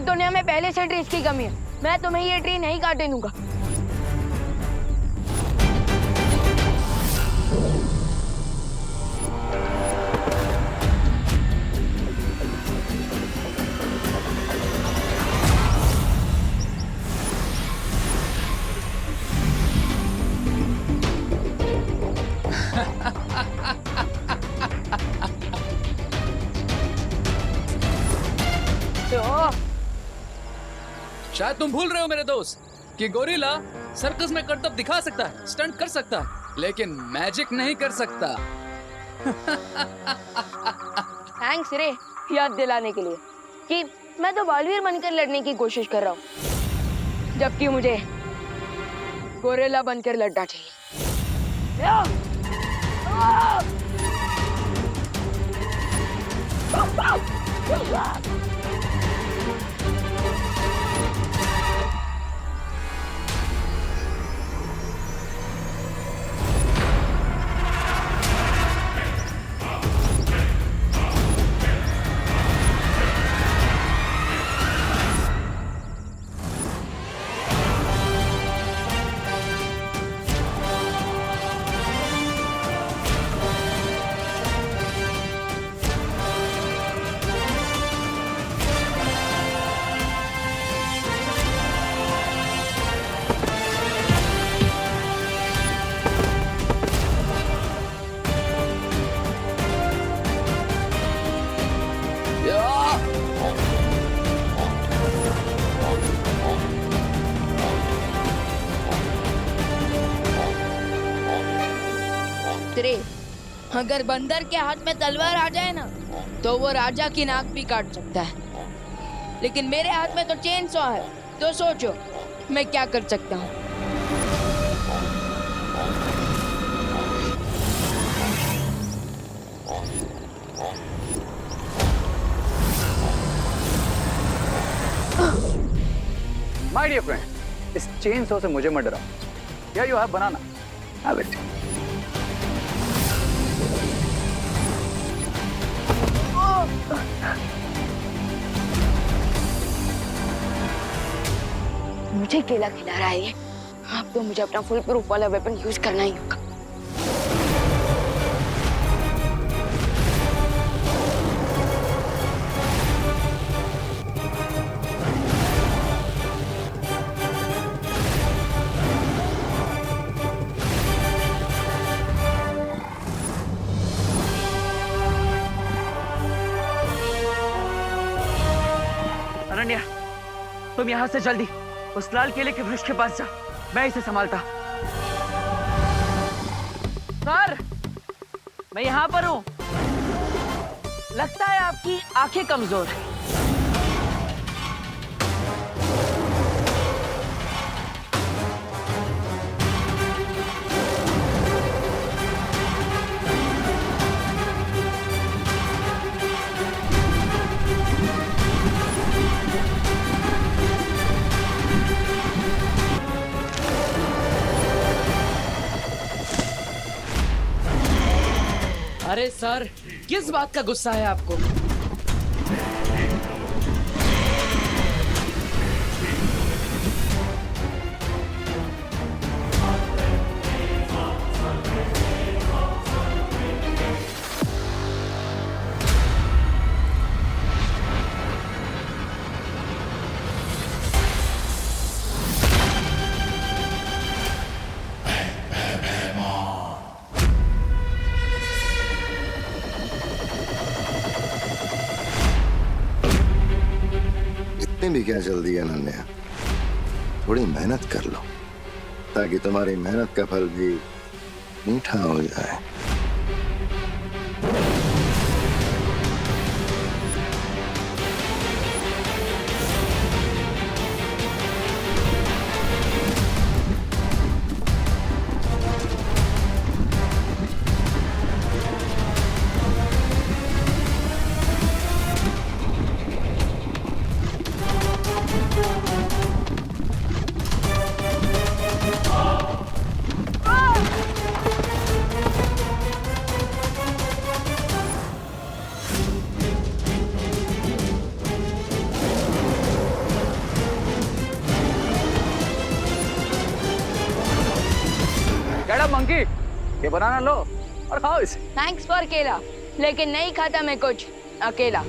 दुनिया में पहले से ट्रीज की कमी है। मैं तुम्हें ये ट्री नहीं काटने दूंगा। शायद तुम भूल रहे हो मेरे दोस्त कि गोरिल्ला सर्कस में करतब दिखा सकता है, स्टंट कर सकता है, लेकिन मैजिक नहीं कर सकता। थैंक्स रे याद दिलाने के लिए कि मैं तो बालवीर बनकर लड़ने की कोशिश कर रहा हूँ, जबकि मुझे गोरिल्ला बनकर लड़ना चाहिए। अगर बंदर के हाथ में तलवार आ जाए ना, तो वो राजा की नाक भी काट सकता है, लेकिन मेरे हाथ में तो चेन सॉ है। तो सोचो मैं क्या कर सकता हूँ। माय डियर फ्रेंड, इस चेन सॉ से मुझे मत डराओ। Here you have banana. Have it. मुझे केला खिला रहा है ये। अब तो मुझे अपना फुल प्रूफ वाला वेपन यूज करना ही होगा। अनन्या, तुम यहाँ से जल्दी उस लाल केले के वृक्ष के पास जा, मैं इसे संभालता। सर, मैं यहाँ पर हूँ। लगता है आपकी आंखें कमजोर हैं। अरे सर, किस बात का गुस्सा है आपको? भी क्या जल्दी है अनन्या, थोड़ी मेहनत कर लो ताकि तुम्हारी मेहनत का फल भी मीठा हो जाए। अप मंकी, ये बनाना लो और खाओ इसे। थैंक्स फॉर केला, लेकिन नहीं खाता मैं कुछ अकेला।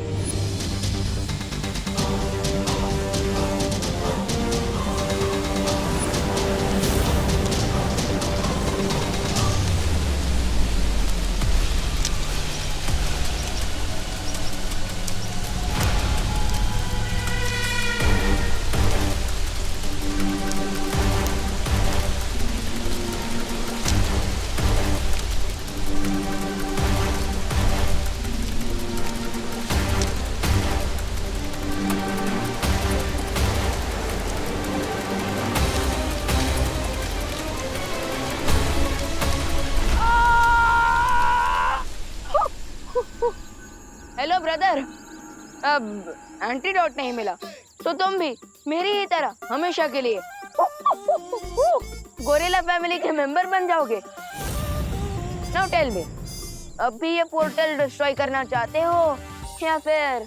हेलो ब्रदर, अब एंटीडोट नहीं मिला तो तुम भी मेरी ही तरह हमेशा के लिए गोरिल्ला फैमिली के मेंबर बन जाओगे। नाउ टेल मी, अब भी ये पोर्टल डिस्ट्रॉय करना चाहते हो या फिर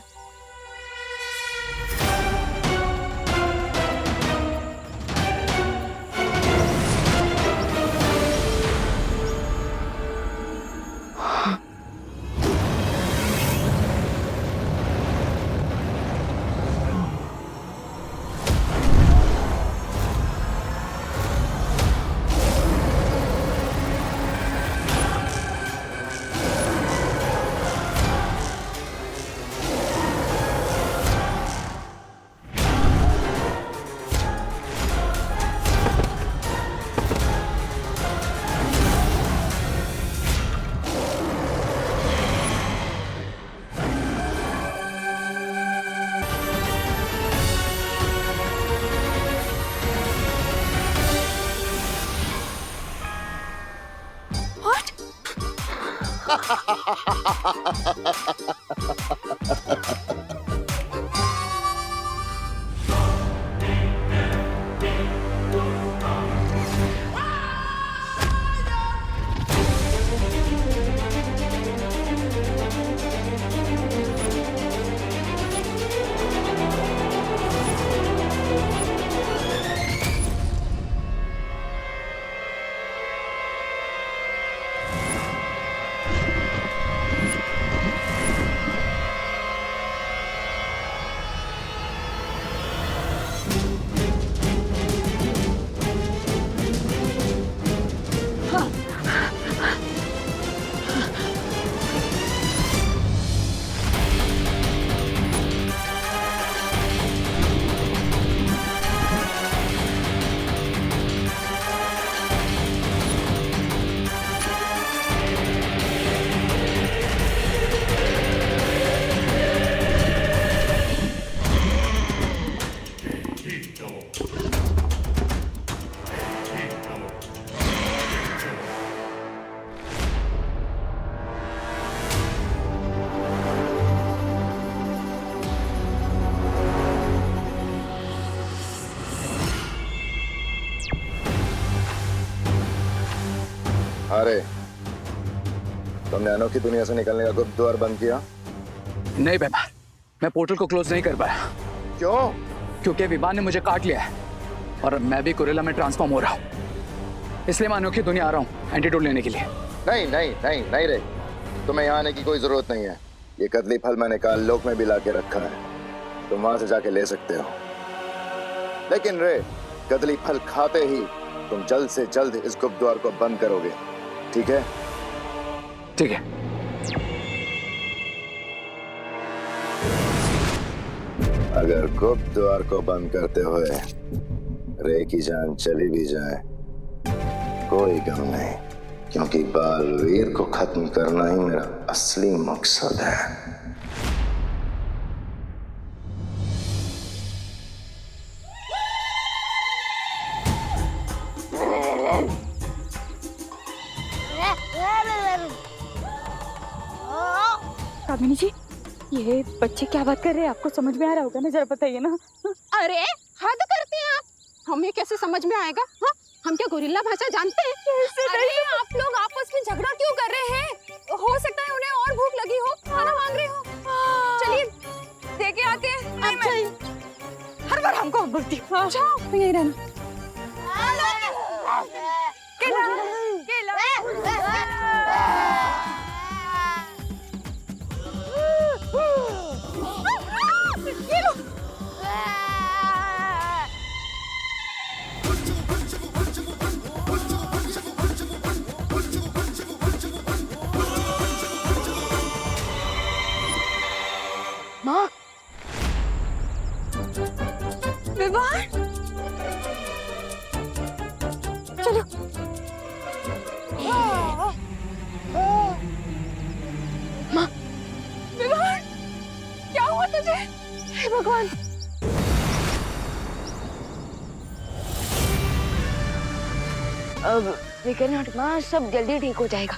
अरे तुमने अनोखी दुनिया से निकलने का गुप्त द्वार बंद किया? नहीं व्यापार, मैं पोर्टल को क्लोज नहीं कर पाया। क्यों? क्योंकि विमान ने मुझे काट लिया है और मैं भी गोरिल्ला में ट्रांसफॉर्म हो रहा हूँ, इसलिए मैं अनोखी दुनिया आ रहा हूँ एंटीडोट लेने के लिए। नहीं नहीं नहीं नहीं रे, तुम्हें यहाँ आने की कोई जरूरत नहीं है। ये कदली फल मैंने काल लोक में भी ला के रखा है, तुम वहां से जाके ले सकते हो। लेकिन रे, कदली फल खाते ही तुम जल्द से जल्द इस गुप्त द्वार को बंद करोगे, ठीक है? ठीक है। अगर गुप्त द्वार को बंद करते हुए रे की जान चली भी जाए कोई गम नहीं, क्योंकि बालवीर को खत्म करना ही मेरा असली मकसद है। कामिनी जी, ये बच्चे क्या बात कर रहे हैं? आपको समझ में आ रहा होगा ना, जरा बताइए ना। अरे हद करते हैं आप, हमें कैसे समझ में आएगा? हाँ, हम क्या गोरिल्ला भाषा जानते हैं? अरे आप लोग आपस में झगड़ा क्यों कर रहे हैं? हो सकता है उन्हें और भूख लगी हो, खाना मांग रहे हो। चलिए देखे आते हैं। अच्छा, हर बार हमको बोलती। अच्छा, यही रहना। केला, केला। ये लो। माँ, विवान, चलो। माँ, विवान, क्या हुआ तुझे? हे भगवान। अब फिक्र नॉट माँ, सब जल्दी ठीक हो जाएगा।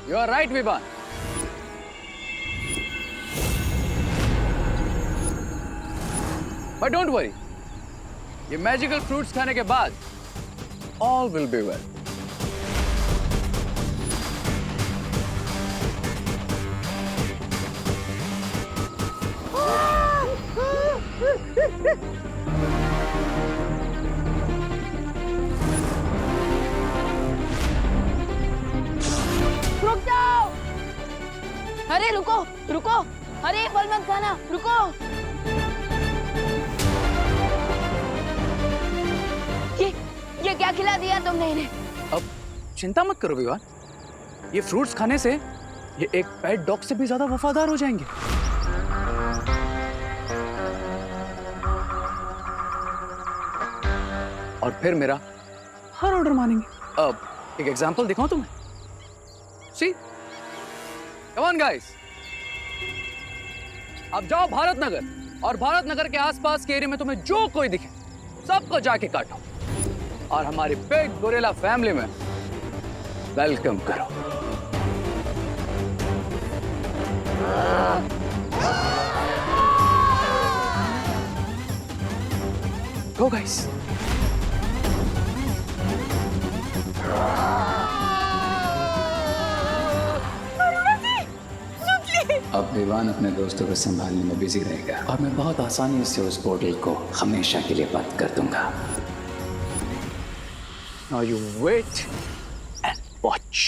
You are right Vivaan. But don't worry, ये मैजिकल फ्रूट्स खाने के बाद ऑल विल बी वेल। रुक जाओ! अरे रुको, रुको! अरे फल मत खाना, रुको! ये क्या खिला दिया तुमने इन्हें? अब चिंता मत करो विवान, ये फ्रूट्स खाने से ये एक पेट डॉग से भी ज्यादा वफादार हो जाएंगे। और फिर मेरा हर ऑर्डर मानेंगे। अब एक एग्जांपल दिखाऊं तुम्हें? सी, कम ऑन गाइस, अब जाओ भारत नगर और भारत नगर के आसपास के एरिया में तुम्हें जो कोई दिखे सबको जाके काटो और हमारी बिग गोरिल्ला फैमिली में वेलकम करो। Go guys. अब विवान अपने दोस्तों को संभालने में बिजी रहेगा और मैं बहुत आसानी से उस पोर्टल को हमेशा के लिए बंद कर दूंगा। Now you wait and watch.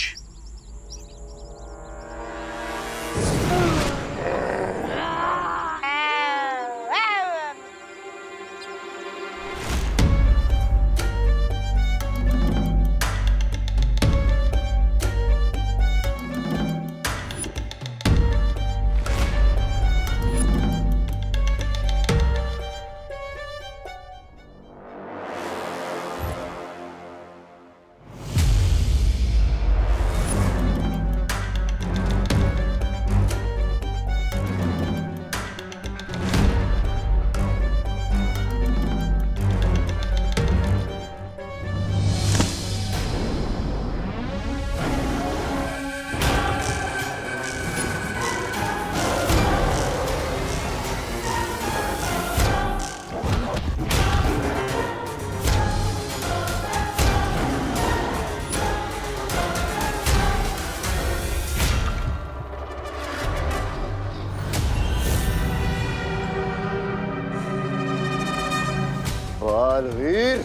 Baalveer,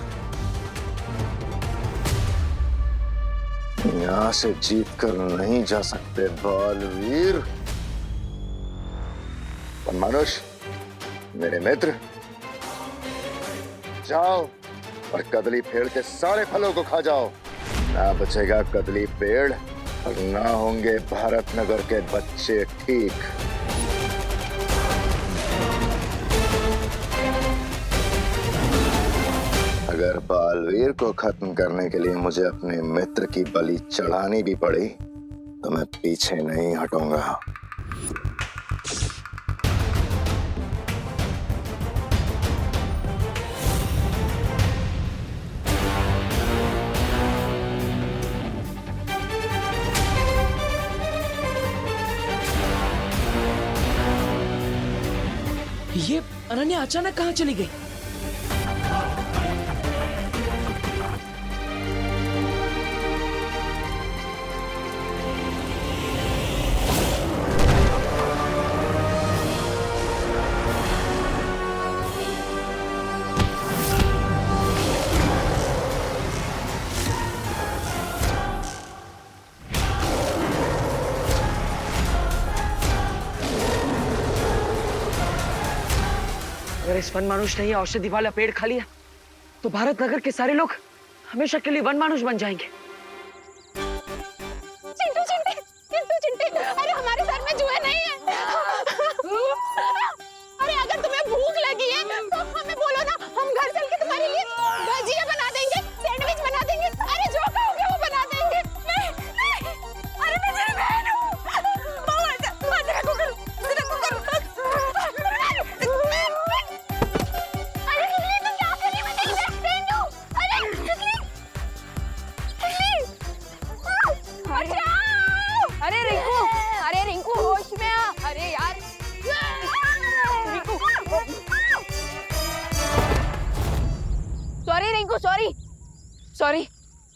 यहां से जीत कर नहीं जा सकते बालवीर। मनुष्य, मेरे मित्र, जाओ और कदली पेड़ के सारे फलों को खा जाओ। ना बचेगा कदली पेड़ और ना होंगे भारत नगर के बच्चे ठीक। अगर बालवीर को खत्म करने के लिए मुझे अपने मित्र की बलि चढ़ानी भी पड़ी तो मैं पीछे नहीं हटूंगा। ये अनन्या अचानक कहाँ चली गई? अगर इस वन मानुष ने ये औषधि वाला पेड़ खा लिया तो भारत नगर के सारे लोग हमेशा के लिए वन मानुष बन जाएंगे। चिंटू चिंटे, चिंटू चिंटे, अरे हमारे सर में जुए नहीं है। अरे अगर तुम्हें भूख लगी है तो हमें बोलो ना, हम घर चल के तुम्हारे लिए भजिया बना देंगे, सैंडविच बना देंगे, अरे जो कहोगे वो बना देंगे। नहीं, नहीं, अरे मैं तेरी बहन हूँ। मामा, तेरे को करो, तेरे को करो। अरे किसली, तुम क्या कर रही हो? मैं तेरी बेस्ट फ्रेंड हूँ। अरे किसली, बचाओ! अरे रिंकू, अरे रिंकू होश में आ। अरे यार सॉरी रिंकू, सॉरी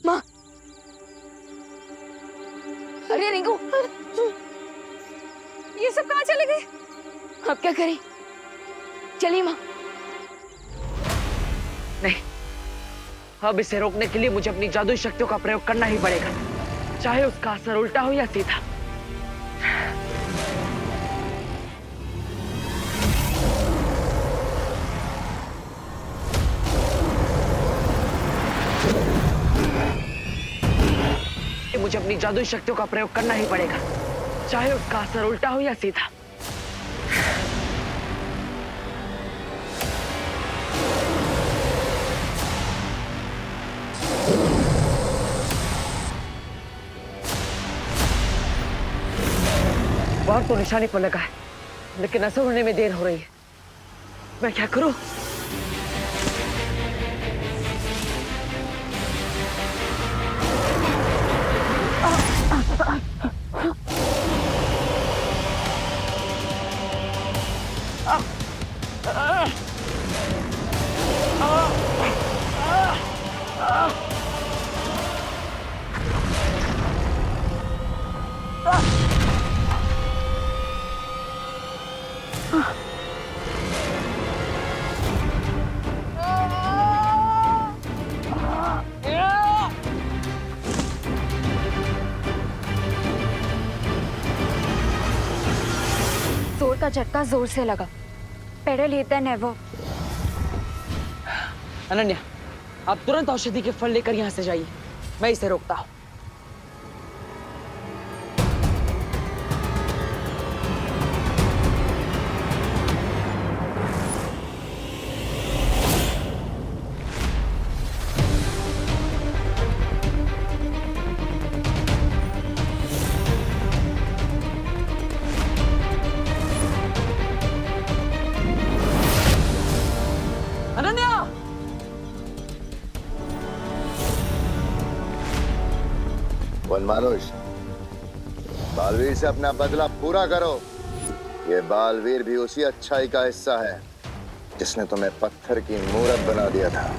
माँ। अरे रिंकू, ये सब कहाँ चले गए? अब क्या करें? चलिए माँ। नहीं, अब इसे रोकने के लिए मुझे अपनी जादुई शक्तियों का प्रयोग करना ही पड़ेगा, चाहे उसका असर उल्टा हो या सीधा। मुझे अपनी जादुई शक्तियों का प्रयोग करना ही पड़ेगा, चाहे उसका असर उल्टा हो या सीधा। बार तो निशाने पर लगा है, लेकिन असर होने में देर हो रही है। मैं क्या करूं? जोर का झटका जोर से लगा। पेड़े लेते नेवर। अनन्या, आप तुरंत औषधि के फल लेकर यहाँ से जाइए, मैं इसे रोकता हूँ। अनन्या! वन मानुष, बालवीर से अपना बदला पूरा करो। ये बालवीर भी उसी अच्छाई का हिस्सा है जिसने तुम्हें पत्थर की मूरत बना दिया था।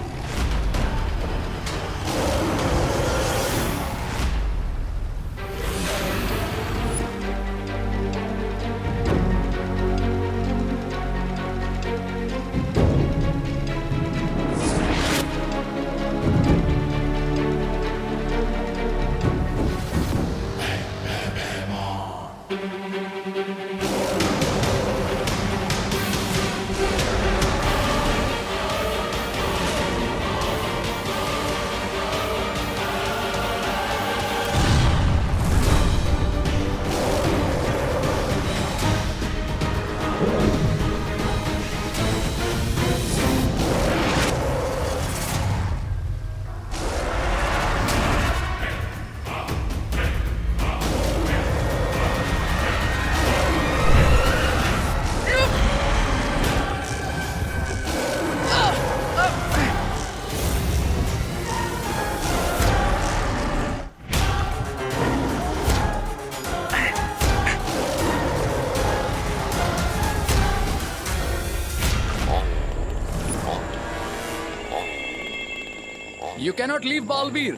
You cannot leave Baalveer.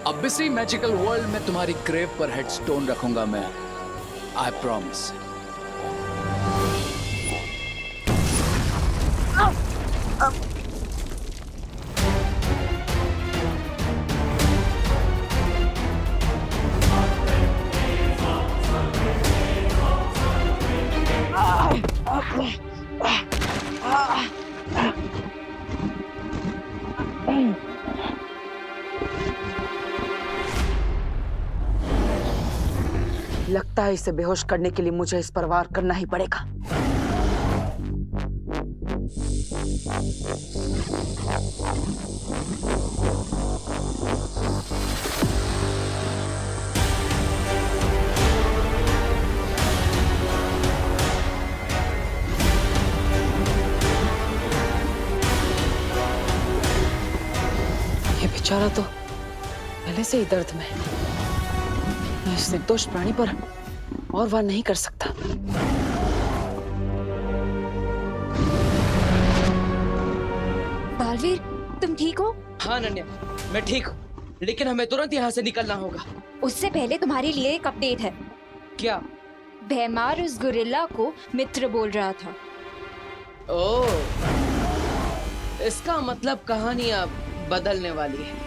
अबिसी मैजिकल वर्ल्ड में तुम्हारी ग्रेव पर हेडस्टोन रखूंगा मैं। I promise। लगता है इसे बेहोश करने के लिए मुझे इस पर वार करना ही पड़ेगा। ये बेचारा तो पहले से ही दर्द में है। मैं इस निर्दोष प्राणी पर और वार नहीं कर सकता। बालवीर, तुम ठीक हो? हाँ अनन्या, मैं ठीक हूँ, लेकिन हमें तुरंत यहाँ से निकलना होगा। उससे पहले तुम्हारे लिए एक अपडेट है। क्या? भैमार उस गुरिल्ला को मित्र बोल रहा था। ओह, इसका मतलब कहानी अब बदलने वाली है।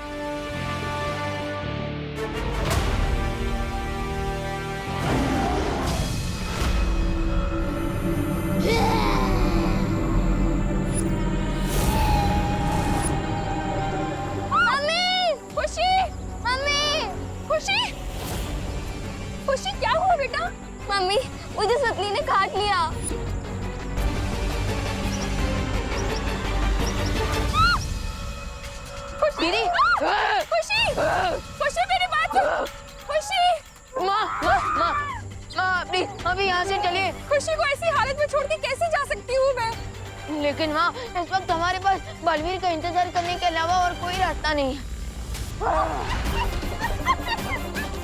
खुशी क्या हुआ बेटा? मम्मी, मुझे सतली ने काट लिया। दीदी, खुशी, खुशी मेरी बात सुन। खुशी, माँ, प्लीज अभी यहाँ से चलिए। खुशी को ऐसी हालत में छोड़ के कैसे जा सकती हूँ मैं? लेकिन माँ, इस वक्त हमारे पास बलवीर का इंतजार करने के अलावा और कोई रास्ता नहीं है।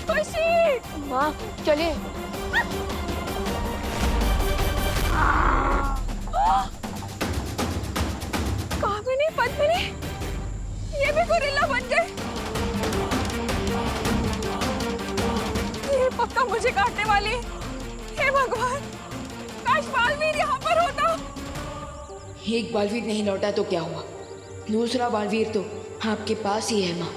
खुशी, माँ, चलिए। कामिनी, पद्मिनी, ये भी गोरिल्ला बन गए। ये पक्का मुझे काटने वाली है। हे भगवान, काश बालवीर यहाँ पर होता। एक बालवीर नहीं लौटा तो क्या हुआ? दूसरा बालवीर तो आपके पास ही है माँ।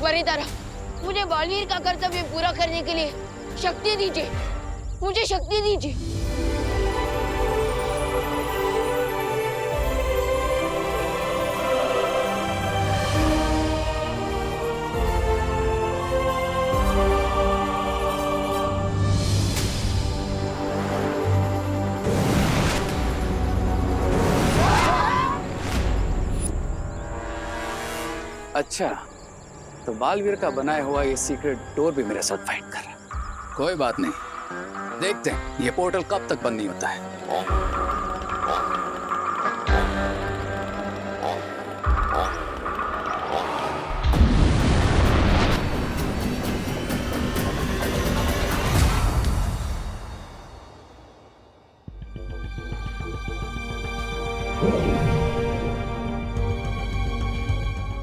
वरितारा, मुझे बालवीर का कर्तव्य पूरा करने के लिए शक्ति दीजिए, मुझे शक्ति दीजिए। अच्छा, तो बालवीर का बनाया हुआ ये सीक्रेट डोर भी मेरे साथ फाइट कर रहा है। कोई बात नहीं, देखते हैं ये पोर्टल कब तक बंद नहीं होता है।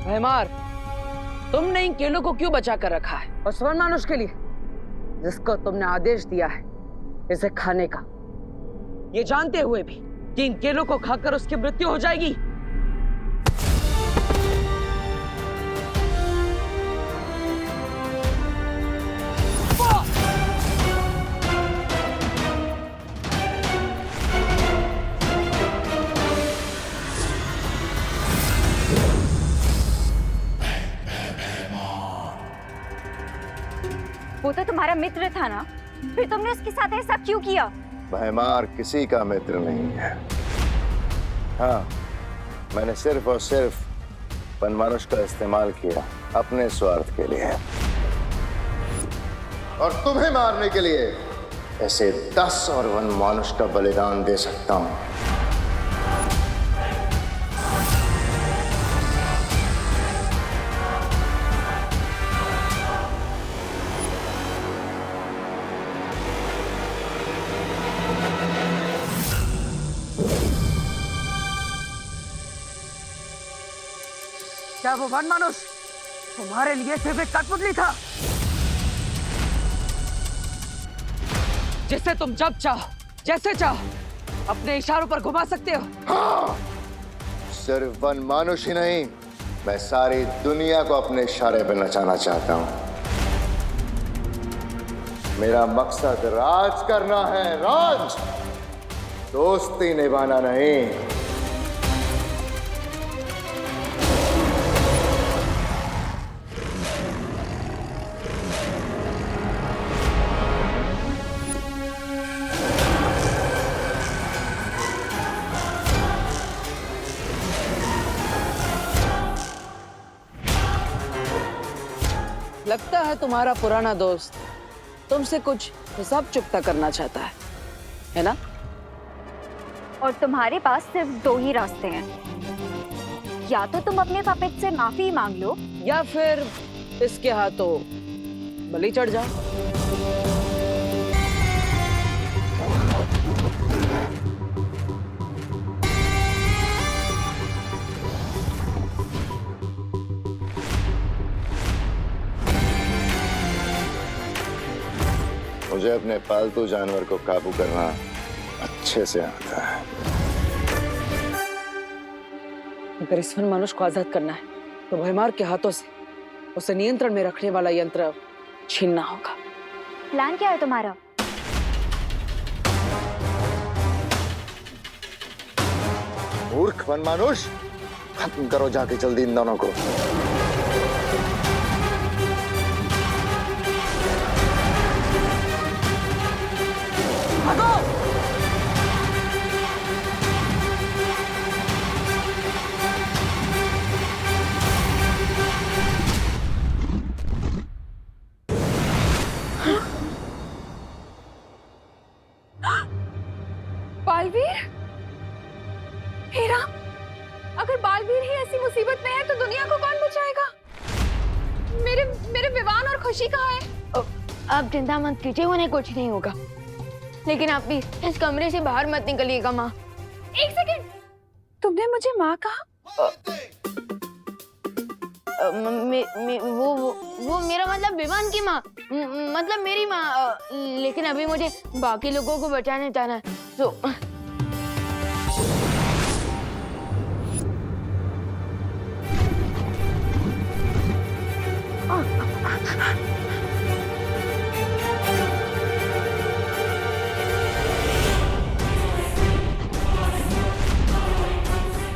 भैमार, तुमने इन केलों को क्यों बचा कर रखा है? और स्वर्ण मानुष के लिए जिसको तुमने आदेश दिया है इसे खाने का, ये जानते हुए भी कि इन केलों को खाकर उसकी मृत्यु हो जाएगी। वो तो तुम्हारा मित्र था ना, फिर तुमने उसके साथ ऐसा क्यों किया? भैमार किसी का मित्र नहीं है। हाँ, मैंने सिर्फ और सिर्फ वनमानुष का इस्तेमाल किया अपने स्वार्थ के लिए, और तुम्हें मारने के लिए ऐसे 10 और वनमानुष का बलिदान दे सकता हूं। क्या वो वनमानुष तुम्हारे लिए सिर्फ एक कठपुतली था जिससे तुम जब चाहो जैसे चाहो अपने इशारों पर घुमा सकते हो? हाँ, सिर्फ वनमानुष ही नहीं, मैं सारी दुनिया को अपने इशारे पे नचाना चाहता हूं। मेरा मकसद राज करना है, राज, दोस्ती निभाना नहीं। लगता है तुम्हारा पुराना दोस्त तुमसे कुछ हिसाब चुकता करना चाहता है ना? और तुम्हारे पास सिर्फ 2 ही रास्ते हैं, या तो तुम अपने पापेट से माफी मांग लो, या फिर इसके हाथों बलि चढ़ जाओ। मुझे अपने पालतू जानवर को काबू करना अच्छे से आता है। अगर इस वन मनुष्य को आजाद करना है तो भयमार के हाथों से उसे नियंत्रण में रखने वाला यंत्र छीनना होगा। प्लान क्या है तुम्हारा? मूर्ख वन मनुष्य, खत्म करो जाके जल्दी इन दोनों को। बालवीर, हेरा, अगर बालवीर ही ऐसी मुसीबत में है तो दुनिया को कौन बचाएगा? मेरे विवान और खुशी कहाँ है? आप चिंता मत कीजिए, उन्हें कुछ नहीं होगा। लेकिन आप भी इस कमरे से बाहर मत निकलिएगा माँ। एक सेकंड, तुमने मुझे माँ कहा? वो मेरा मतलब विवान की माँ, मतलब मेरी माँ। लेकिन अभी मुझे बाकी लोगों को बचाने जाना है, तो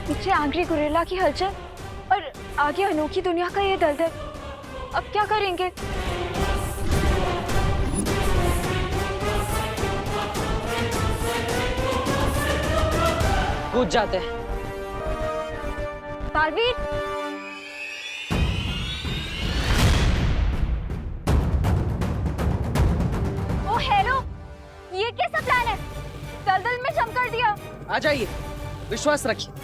पीछे आंग्री गुरेला की हलचल और आगे अनोखी दुनिया का ये दलदल। अब क्या करेंगे? कूद जाते हैं। बालवीर, ओ हेलो, ये कैसा प्लान है? दलदल में जम कर दिया। आ जाइए, विश्वास रखिए।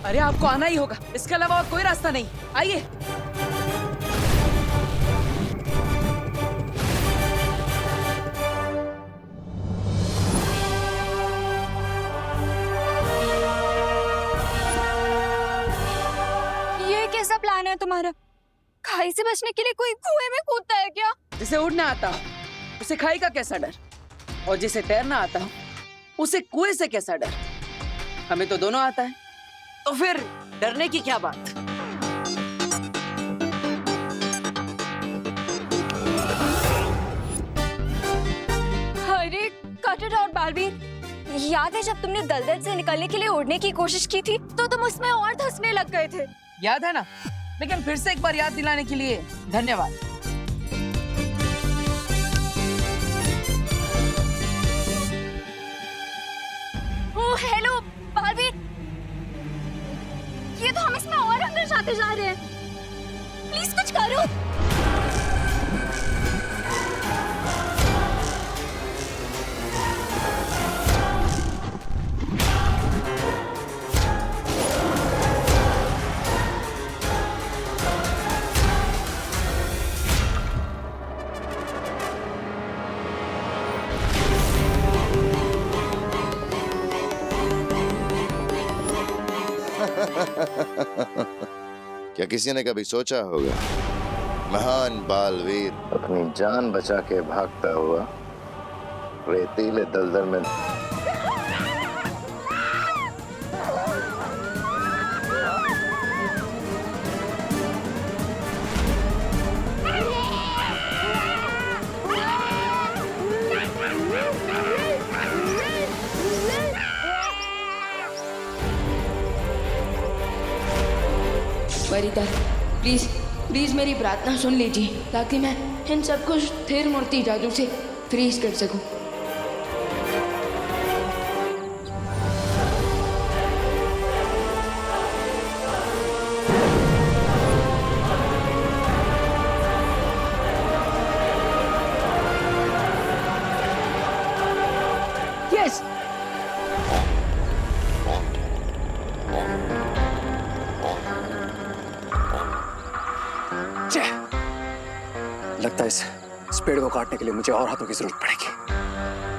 अरे आपको आना ही होगा, इसके अलावा और कोई रास्ता नहीं। आइए। ये कैसा प्लान है तुम्हारा? खाई से बचने के लिए कोई कुएं में कूदता है क्या? जिसे उड़ना आता हो उसे खाई का कैसा डर, और जिसे तैरना आता हो उसे कुएं से कैसा डर? हमें तो दोनों आता है, तो फिर डरने की क्या बात? अरे कटर और बालवीर, याद है जब तुमने दलदल से निकलने के लिए उड़ने की कोशिश की थी तो तुम उसमें और धंसने लग गए थे। याद है ना? लेकिन फिर से एक बार याद दिलाने के लिए धन्यवाद। ओह हेलो बालवीर, ये तो हम इसमें और अंदर जाते जा रहे हैं। प्लीज कुछ करो। क्या किसी ने कभी सोचा होगा महान बालवीर अपनी जान बचा के भागता हुआ रेतीले दलदल में परितर, प्लीज प्लीज मेरी प्रार्थना सुन लीजिए ताकि मैं इन सबको स्थिर मूर्ति जादू से फ्रीज कर सकूं। यस लगता है इस पेड़ को काटने के लिए मुझे और हाथों की जरूरत पड़ेगी।